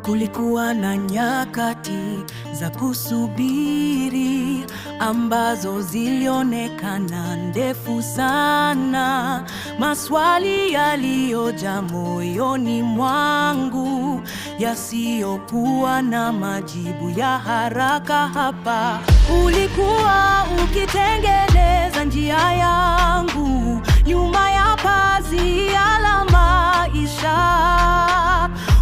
Kulikuwa na nyakati za kusubiri ambazo zilionekana ndefu sana, maswali yaliyojaa moyoni mwangu yasiyokuwa na majibu ya haraka. Hapa ulikuwa ukitengeneza njia yangu nyuma ya pazia la maisha.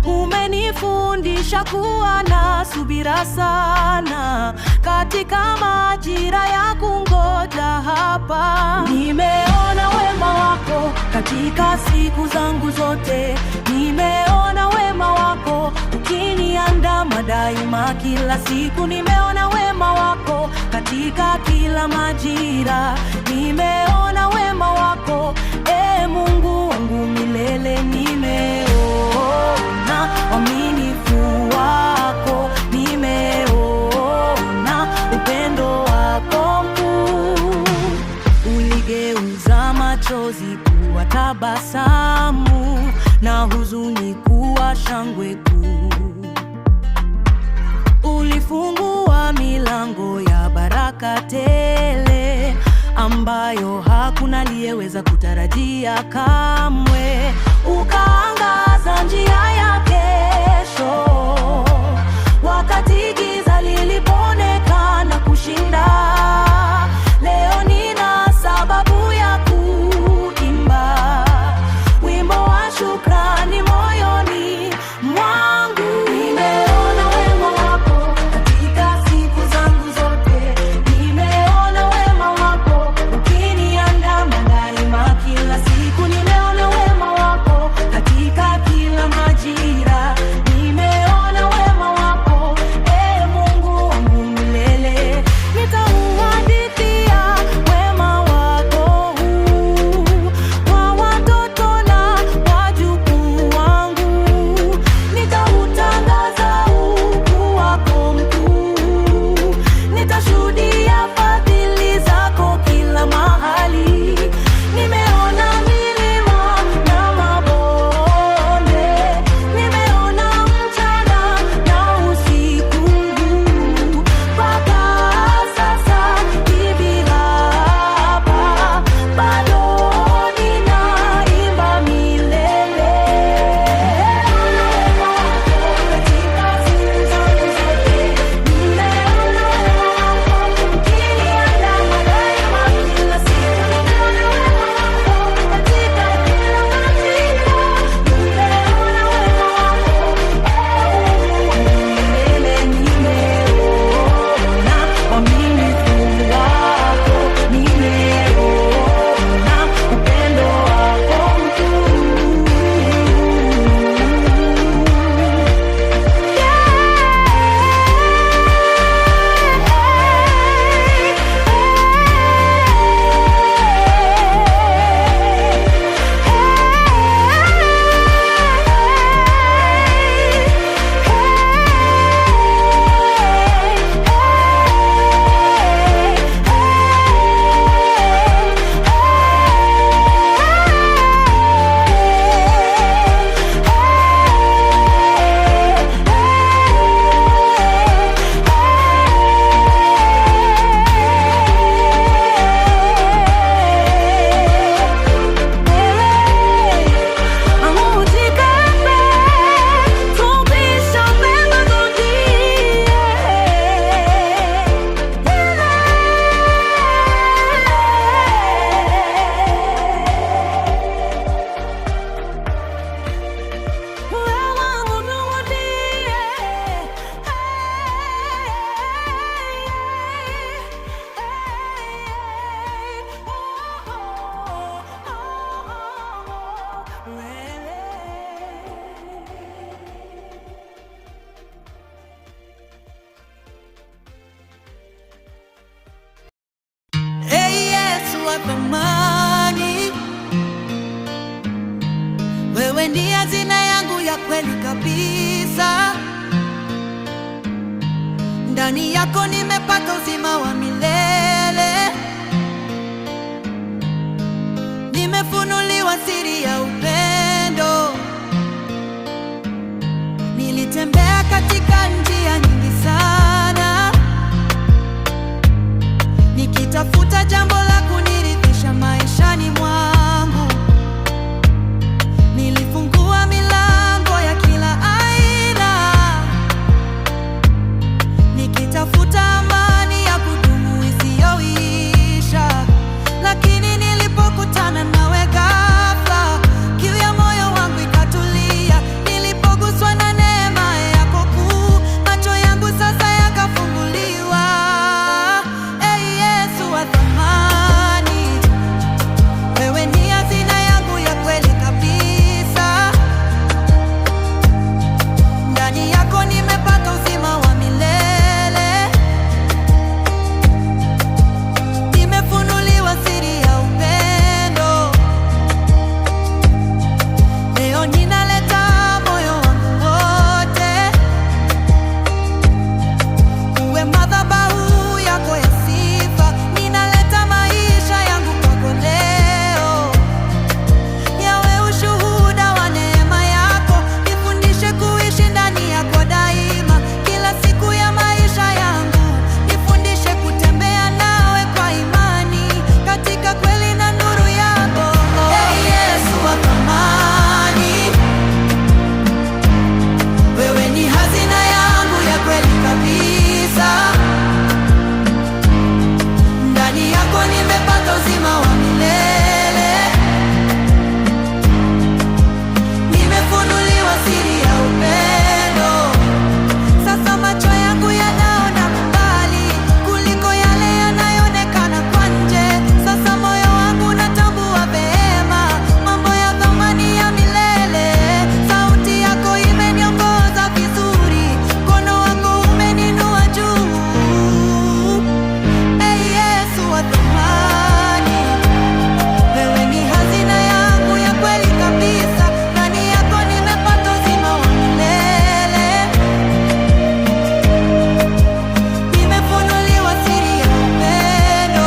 Umenifundisha kuwa na subira sana katika majira ya kungoja. Hapa nimeona wema wako katika siku zangu zote, nimeona wema wako ukiniandama daima kila siku, nimeona wema wako katika kila majira, nimeona wema wako Mungu wangu milele. Nimeona uaminifu wako, nimeona upendo wako mkuu. Uligeuza machozi kuwa tabasamu na huzuni kuwa shangwe kuu. Ulifungua milango ya baraka tele ambayo hakuna aliyeweza kutarajia kamwe. Ukaangaza njia ya kesho wakati giza lilipoonekana kushinda. Leo nina sababu ya kuimba wimbo wa shukrani moyoni mwangu. Nimeona wema wako katika siku zangu zote, nimeona wema wako ukiniandama daima kila siku, nimeona wema wako katika kila majira, nimeona wema wako Mungu wangu milele. Nitauhadithia wema wako huu kwa watoto na wajukuu wangu, nitautangaza ukuu wako mkuu, nitashuhudia fadhili zako kila mahali. Nimeona milima na mabonde, nimeona mchana na usiku, mpaka sasa hivi hapa bado ninaimba milele. Katika siku zangu zote, nimeona wema wako ukiniandama daima kila siku, nimeona wema wako katika kila majira, nimeona wema wako milele. Nimeona uaminifu wako, nimeona upendo wako mkuu. Yesu wa thamani, wewe ndiye hazina yangu ya kweli kabisa. Ndani yako nimepata uzima wa milele, nimefunuliwa siri ya upendo. Nilitembea jambo la kuniridhisha maishani mwangu. Nilifungua milango ya kila aina, nikitafuta amani ya kudumu isiyoisha, lakini nilipokutana nawe ghafla, kiu ya moyo wangu ikatulia. Nilipoguswa na neema yako kuu, macho yangu sasa yakafunguliwa. Ee Yesu wa thamani, wewe ni hazina yangu ya kweli kabisa. Ndani yako nimepata uzima wa milele, nimefunuliwa siri ya upendo. Leo ninaleta moyo wangu wote, uwe madhabahu yako ya sifa. Ninaleta maisha yangu kwako leo, yawe ushuhuda wa neema yako. Nifundishe kuishi ndani yako daima, kila siku ya maisha yangu. Nifundishe kutembea nawe kwa imani, katika kweli na nuru yako. Ee Yesu wa thamani, wewe ni hazina yangu ya kweli kabisa. Ndani yako nimepata uzima wa milele, nimefunuliwa siri ya upendo. Sasa macho yangu yanaona mbali kuliko yale yanayoonekana kwa nje. Sasa moyo wangu unatambua vema mambo ya thamani ya milele. Sauti yako imeniongoza vizuri, mkono wako umeninua juu. Ee Yesu wa thamani, wewe ni hazina yangu ya kweli kabisa. Ndani yako nimepata uzima wa milele, nimefunuliwa siri ya upendo.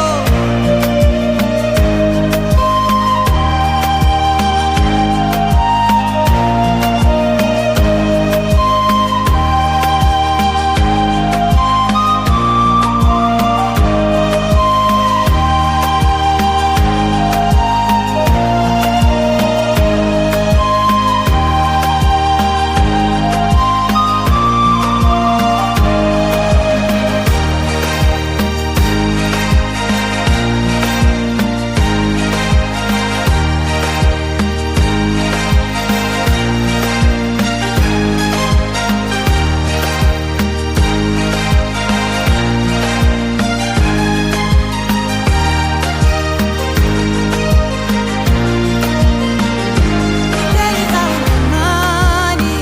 Mbele za thamani,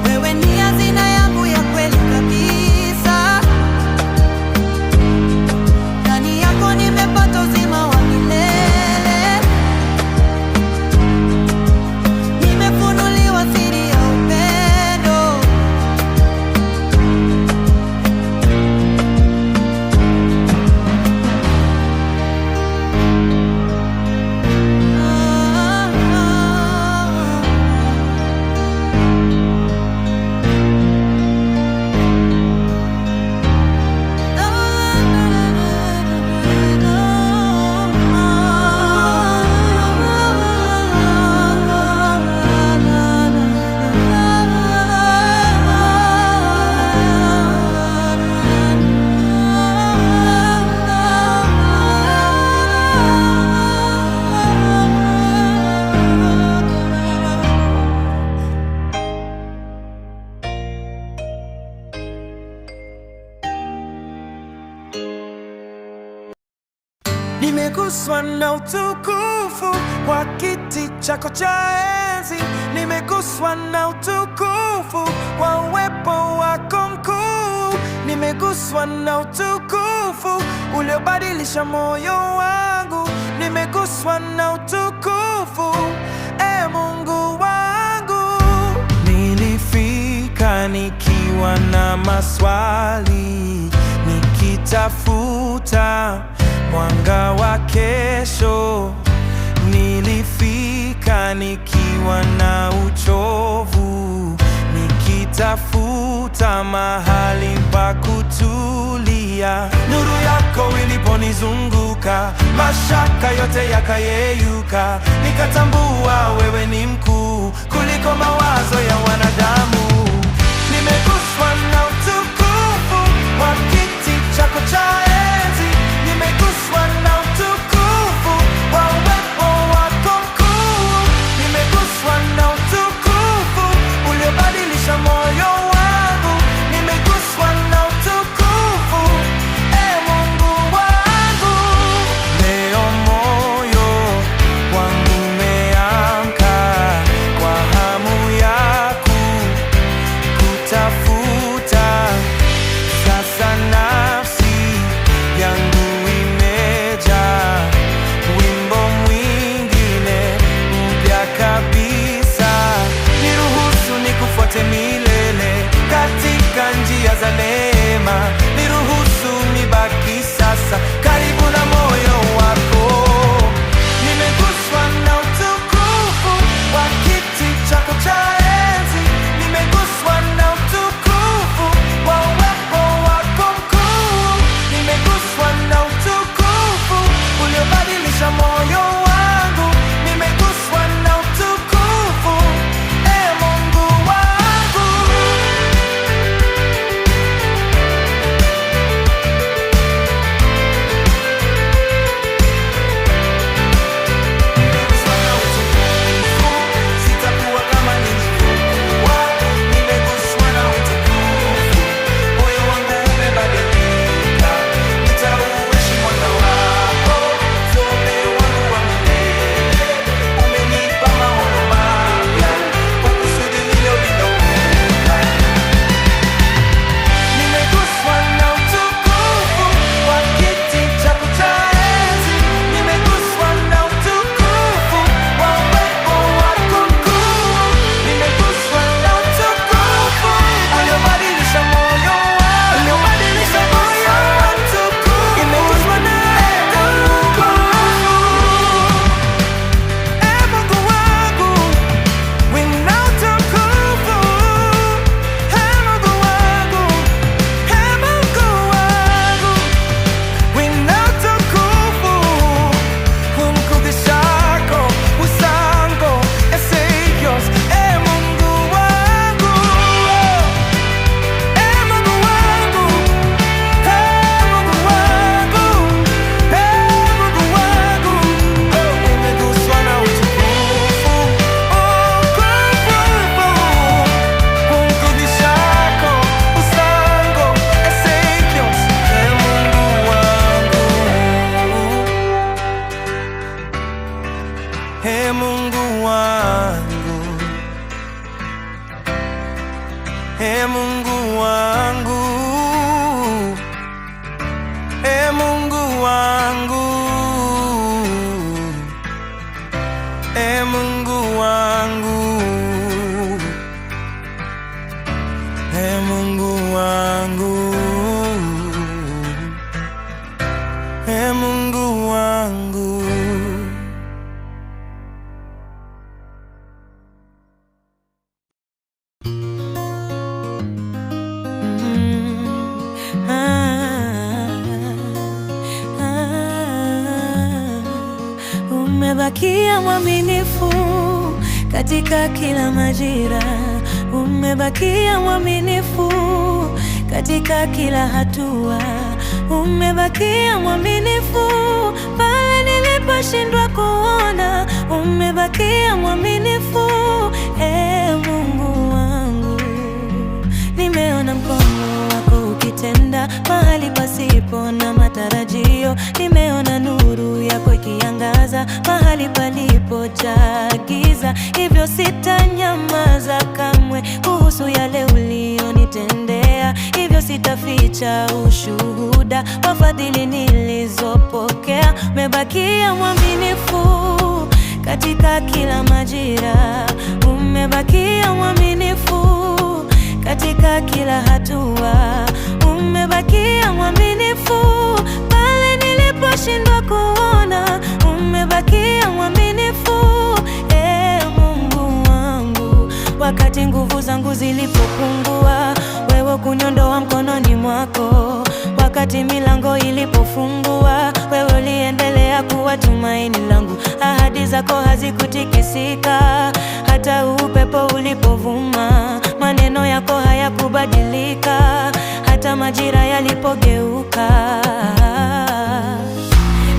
wewe ni hazina yangu ya kweli kabisa. Ndani yako nimepata uzima wa milele, nimefunuliwa siri ya upendo. Nimeguswa na utukufu wa kiti chako cha enzi, nimeguswa na utukufu wa uwepo wako mkuu, nimeguswa na utukufu uliobadilisha moyo wangu, nimeguswa na utukufu, e Mungu wangu. Nilifika nikiwa na maswali, nikitafuta mwanga wa kesho. Nilifika nikiwa na uchovu, nikitafuta mahali pa kutulia. Nuru yako ilipo uliponizunguka, mashaka yote yakayeyuka, nikatambua wewe ni mkuu kuliko mawazo ya wanadamu. Nimeguswa na utukufu wa kiti chako cha enzi, nimeguswa na utukufu wa uwepo wako mkuu, nimeguswa na utukufu uliobadilisha moyo wangu, nimeguswa na utukufu, Mungu wangu. Leo moyo wangu umeamka kwa hamu yako kutafuta. Sasa nafsi yangu imejaa wimbo mwingine mpya kabisa. Niruhusu nikufuate milele katika njia za neema, niruhusu nibaki sasa karibu na moyo wako. Nimeguswa na utukufu wa kiti chako cha enzi, nimeguswa na utukufu wa uwepo wako mkuu, nimeguswa na utukufu uliobadilisha moyo wangu, nimeguswa na utukufu, Mungu wangu. Nimeguswa na utukufu, sitakuwa kama nilivyokuwa, nimeguswa na utukufu, moyo wangu umebadilika, nitauishi mwanga wako, mfalme wangu wa milele, umenipa maono mapya kwa kusudi lililoniumba. Nimeguswa na utukufu wa kiti chako cha enzi, nimeguswa na utukufu wa uwepo wako mkuu, nimeguswa na utukufu uliobadilisha moyo wangu, nimeguswa na utukufu, nimeguswa na Mungu wangu, wina utukufu, Mungu wangu, Mungu wangu, wina utukufu, umkubishako usango eseyos, Mungu wangu, Mungu wangu, Mungu wangu, Mungu wangu, nimeguswa na utukufu, umkubishako usango eseyos, Mungu wangu, Mungu wangu, Mungu wangu, Mungu wangu, Mungu wangu, Mungu wangu, Mungu wangu. Umebakia mwaminifu katika kila majira, umebakia mwaminifu katika kila hatua, umebakia mwaminifu pale niliposhindwa kuona, umebakia mwaminifu, Mungu wangu. Nimeona mkono wako ukitenda mahali pasipo na matarajio, nimeona nuru yako ikiangaza mahali palipojaa giza, hivyo sitanyamaza kamwe kuhusu yale ulionitendea, hivyo sitaficha ushuhuda wa fadhili nilizopokea. Umebakia mwaminifu katika kila majira, umebakia mwaminifu katika kila hatua, umebakia mwaminifu pale niliposhindwa kuona, umebakia mwaminifu, Mungu wangu. Wakati nguvu zangu zilipopungua, wewe kuniondoa mkononi mwako, wakati milango ilipofungua, tumaini langu. Ahadi zako hazikutikisika, hata upepo ulipovuma. Maneno yako hayakubadilika, hata majira yalipogeuka.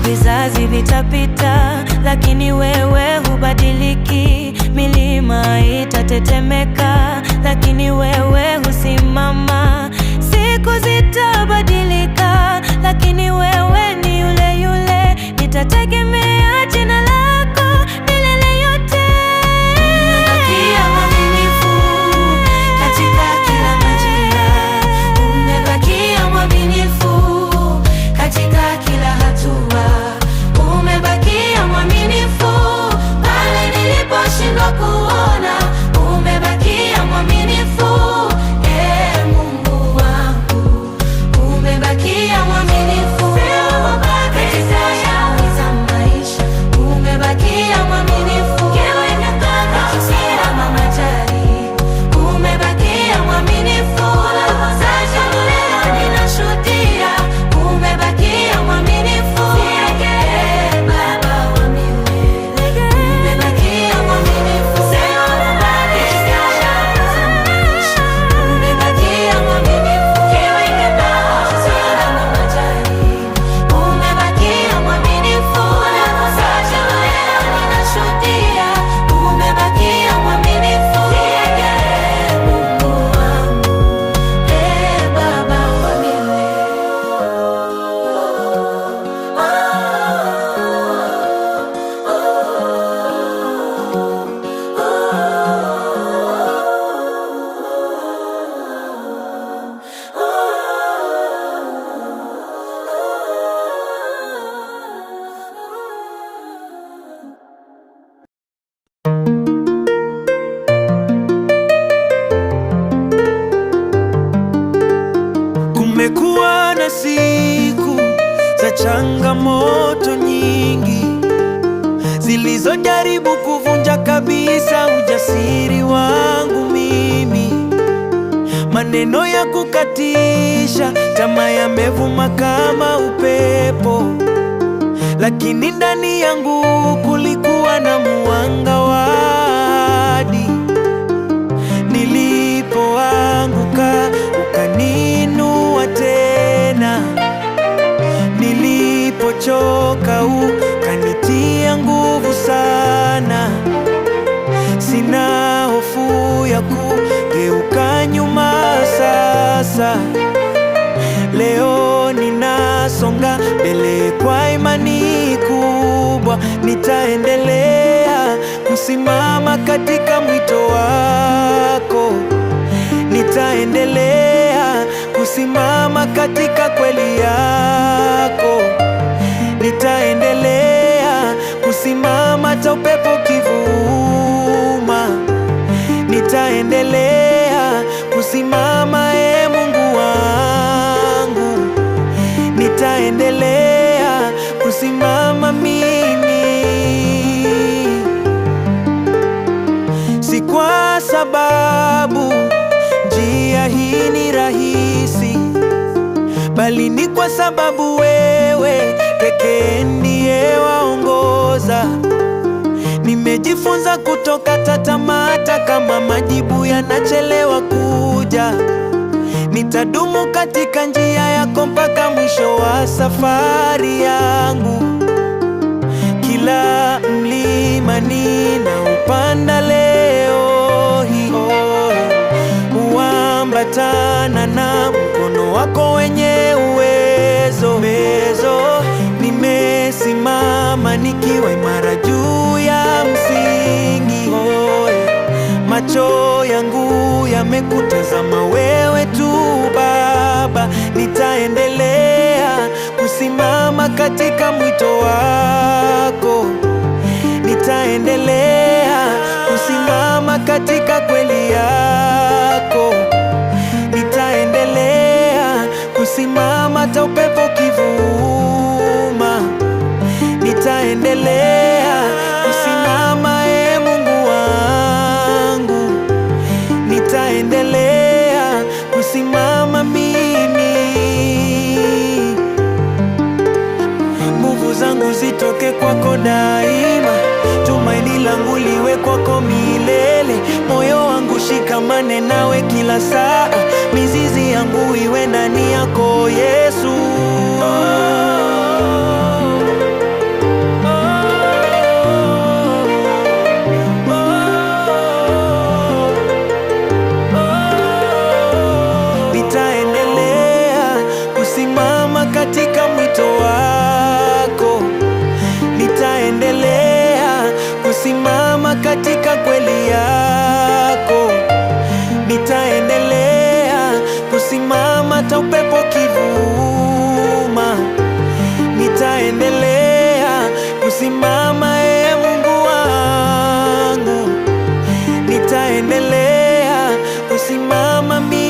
Vizazi vitapita, lakini wewe hubadiliki. Milima itatetemeka, lakini wewe husimama. Siku zitabadilika, lakini wewe ni yule yule. Nitategemea jina lako milele yote. Umebakia mwaminifu katika kila majira. Umebakia mwaminifu katika kila hatua. Umebakia mwaminifu pale niliposhindwa kuona. Umebakia mwaminifu, Mungu wangu. Umebakia mwaminifu katika shauri za maisha. Umebakia mwaminifu katika majari. Umebakia mwaminifu sasa leo ninashuhudia. Umebakia mwaminifu, Baba wa milele. Umebakia mwaminifu katika shauri za maisha. Umebakia mwaminifu katika majari. Umebakia mwaminifu sasa leo ninashuhudia. Umebakia mwaminifu, Mungu wangu, Baba wa milele. Kumekuwa na siku za changamoto nyingi zilizojaribu kuvunja kabisa ujasiri wangu mimi. Maneno ya kukatisha tamaa yamevuma kama upepo, lakini ndani yangu kulikuwa na mwanga wa ahadi. Nilipoanguka ukaniinua tena, nilipochoka ukanitia nguvu sana. Sina hofu ya kugeuka nyuma sasa. Leo ninasonga mbele kwa imani kubwa. Nitaendelea kusimama katika mwito wako. Nitaendelea kusimama katika kweli yako. Nitaendelea kusimama hata upepo kivuma. Nitaendelea kusimama, Mungu wangu. Nitaendelea kusimama mimi, si kwa sababu njia hii ni rahisi, bali ni kwa sababu wewe pekee ndiye waongoza. Nimejifunza kutokata tamaa hata kama majibu yanachelewa kuja. Nitadumu katika njia yako mpaka mwisho wa safari yangu. Kila mlima ninaupanda leo hii huambatana na mkono wako wenye uwezo. Nimesimama nikiwa imara juu ya msingi. Macho yangu yamekutazama wewe tu Baba. Nitaendelea kusimama katika mwito wako. Nitaendelea kusimama katika kweli yako. Nitaendelea kusimama hata upepo kivuma. Nitaendelea kusimama, Mungu wangu. Nitaendelea kusimama mimi. Nguvu zangu zitoke kwako daima, tumaini langu liwe kwako milele. Moyo wangu shikamane nawe kila saa, mizizi yangu iwe ndani yako Yesu. Nitaendelea kusimama katika mwito wako, nitaendelea kusimama katika kweli yako, nitaendelea kusimama hata upepo kivuma, nitaendelea kusimama Mungu wangu, nitaendelea kusimama mimi.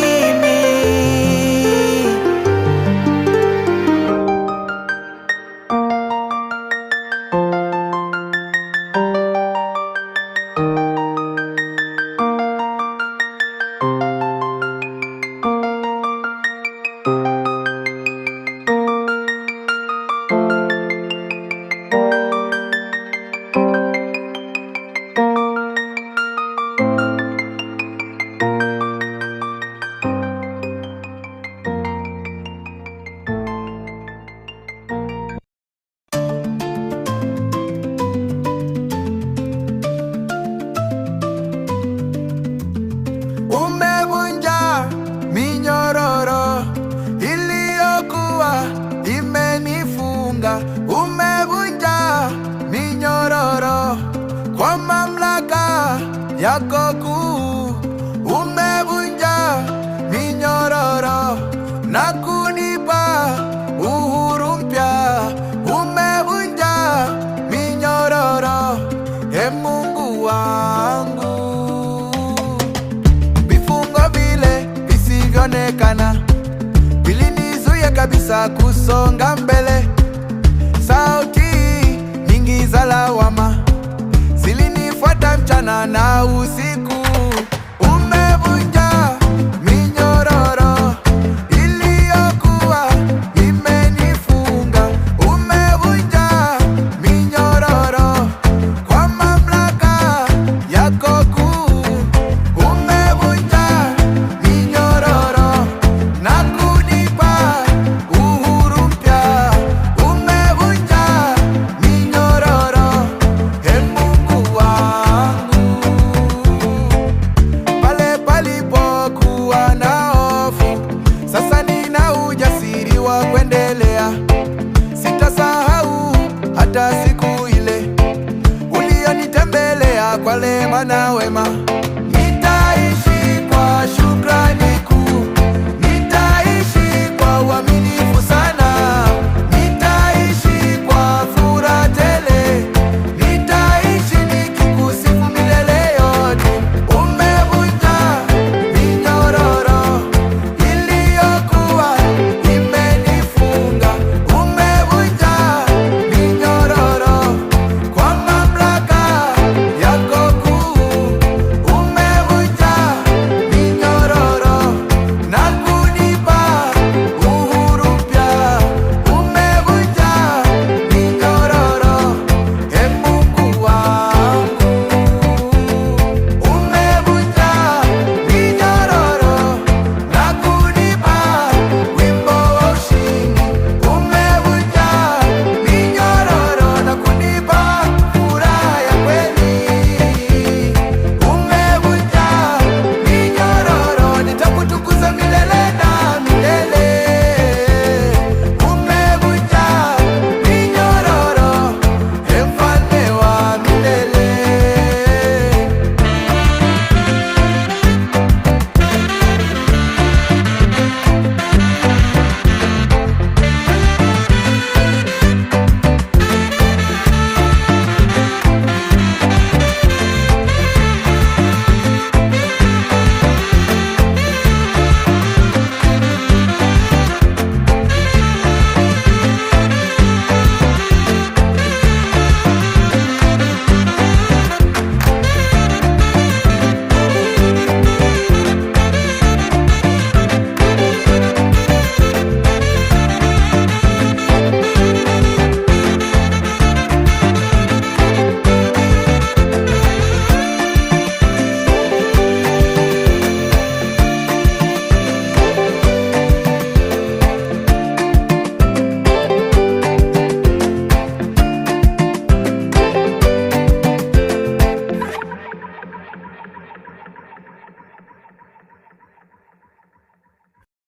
Umevunja minyororo iliyokuwa imenifunga, umevunja minyororo kwa mamlaka yako kuu, umevunja minyororo na kunipa uhuru mpya, umevunja minyororo, Mungu wangu. Visivyoonekana vilinizuia kabisa kusonga mbele, sauti nyingi za lawama zilinifuata mchana na usiku. Umevunja minyororo iliyokuwa imenifunga, umevunja minyororo kwa mamlaka yako kuu, sitasahau hata siku ile ulionitembelea kwa neema na wema.